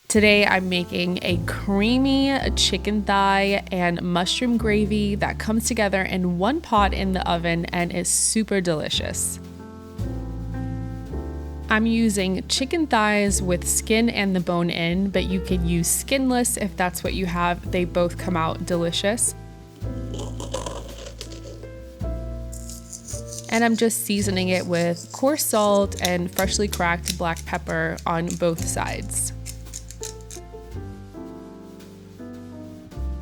Today I'm making a creamy chicken thigh and mushroom gravy that comes together in one pot in the oven and is super delicious. I'm using chicken thighs with skin and the bone in, but you could use skinless if that's what you have. They both come out delicious. And I'm just seasoning it with coarse salt and freshly cracked black pepper on both sides.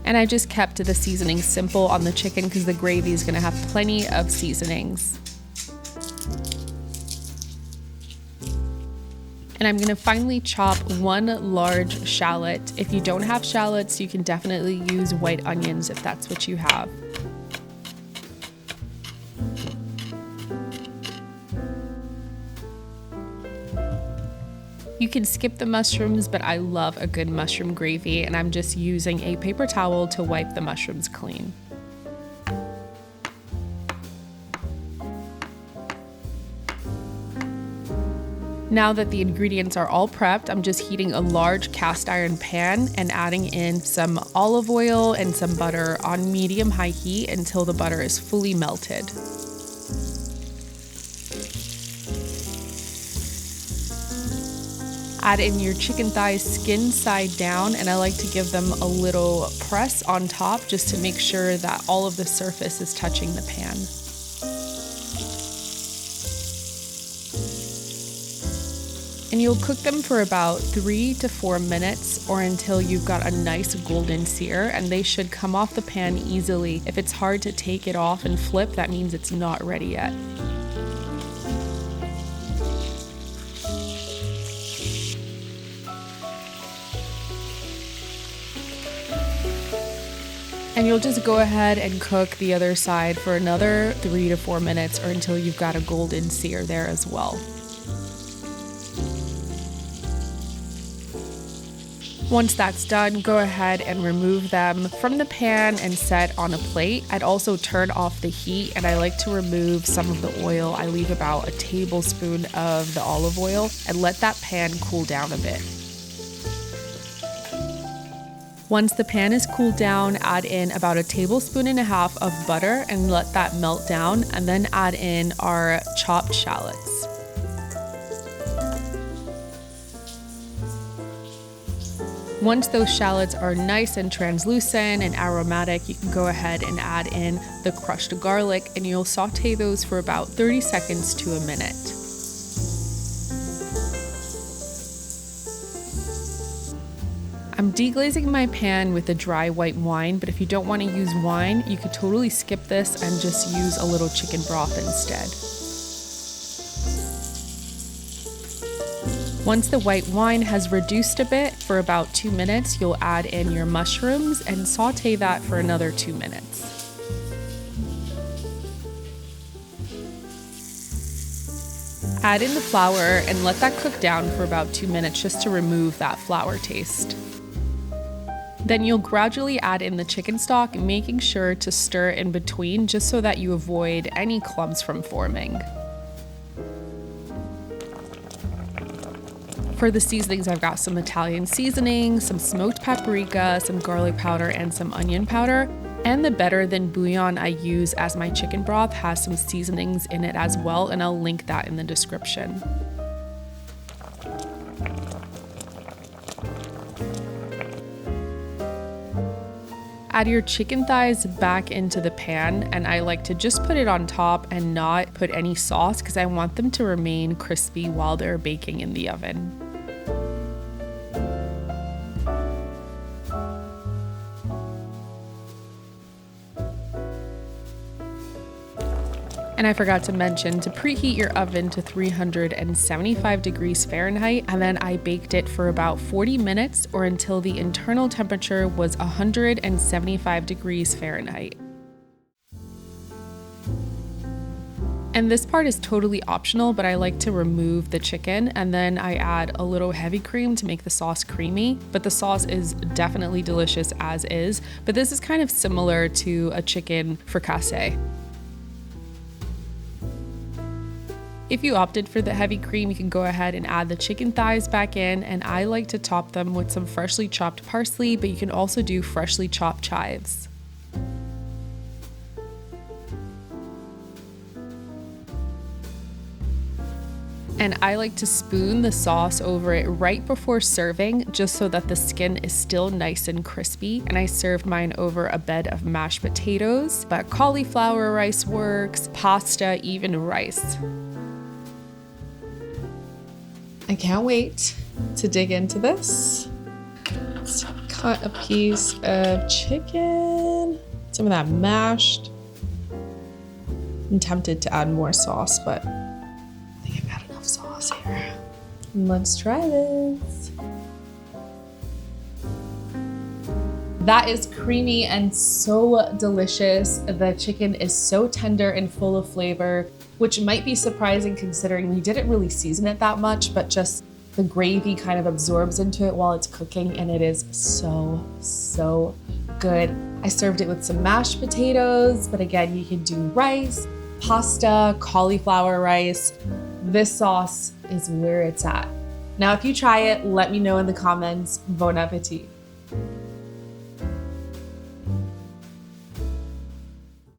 And I just kept the seasoning simple on the chicken because the gravy is going to have plenty of seasonings. And I'm going to finely chop one large shallot. If you don't have shallots, you can definitely use white onions if that's what you have. You can skip the mushrooms, but I love a good mushroom gravy, and I'm just using a paper towel to wipe the mushrooms clean. Now that the ingredients are all prepped, I'm just heating a large cast iron pan and adding in some olive oil and some butter on medium-high heat until the butter is fully melted. Add in your chicken thighs skin side down, and I like to give them a little press on top just to make sure that all of the surface is touching the pan. And you'll cook them for about 3 to 4 minutes or until you've got a nice golden sear, and they should come off the pan easily. If it's hard to take it off and flip, that means it's not ready yet. And you'll just go ahead and cook the other side for another 3 to 4 minutes or until you've got a golden sear there as well. Once that's done, go ahead and remove them from the pan and set on a plate. I'd also turn off the heat, and I like to remove some of the oil. I leave about a tablespoon of the olive oil and let that pan cool down a bit. Once the pan is cooled down, add in about 1.5 tablespoons of butter and let that melt down, and then add in our chopped shallots. Once those shallots are nice and translucent and aromatic, you can go ahead and add in the crushed garlic, and you'll saute those for about 30 seconds to a minute. I'm deglazing my pan with a dry white wine, but if you don't want to use wine, you could totally skip this and just use a little chicken broth instead. Once the white wine has reduced a bit for about 2 minutes, you'll add in your mushrooms and saute that for another 2 minutes. Add in the flour and let that cook down for about 2 minutes just to remove that flour taste. Then you'll gradually add in the chicken stock, making sure to stir in between just so that you avoid any clumps from forming. For the seasonings, I've got some Italian seasoning, some smoked paprika, some garlic powder, and some onion powder. And the Better Than bouillon I use as my chicken broth has some seasonings in it as well, and I'll link that in the description. Add your chicken thighs back into the pan, and I like to just put it on top and not put any sauce because I want them to remain crispy while they're baking in the oven. And I forgot to mention to preheat your oven to 375 degrees Fahrenheit, and then I baked it for about 40 minutes or until the internal temperature was 175 degrees Fahrenheit. And this part is totally optional, but I like to remove the chicken and then I add a little heavy cream to make the sauce creamy. But the sauce is definitely delicious as is, but this is kind of similar to a chicken fricassee. If you opted for the heavy cream, you can go ahead and add the chicken thighs back in, and I like to top them with some freshly chopped parsley, but you can also do freshly chopped chives. And I like to spoon the sauce over it right before serving, just so that the skin is still nice and crispy. And I served mine over a bed of mashed potatoes, but cauliflower rice works, pasta, even rice. I can't wait to dig into this. Let's cut a piece of chicken, some of that mashed. I'm tempted to add more sauce, but I think I've got enough sauce here. Let's try this. That is creamy and so delicious. The chicken is so tender and full of flavor, which might be surprising considering we didn't really season it that much, but just the gravy kind of absorbs into it while it's cooking, and it is so good. I served it with some mashed potatoes, but again, you can do rice, pasta, cauliflower rice. This sauce is where it's at. Now, if you try it, let me know in the comments. Bon appetit.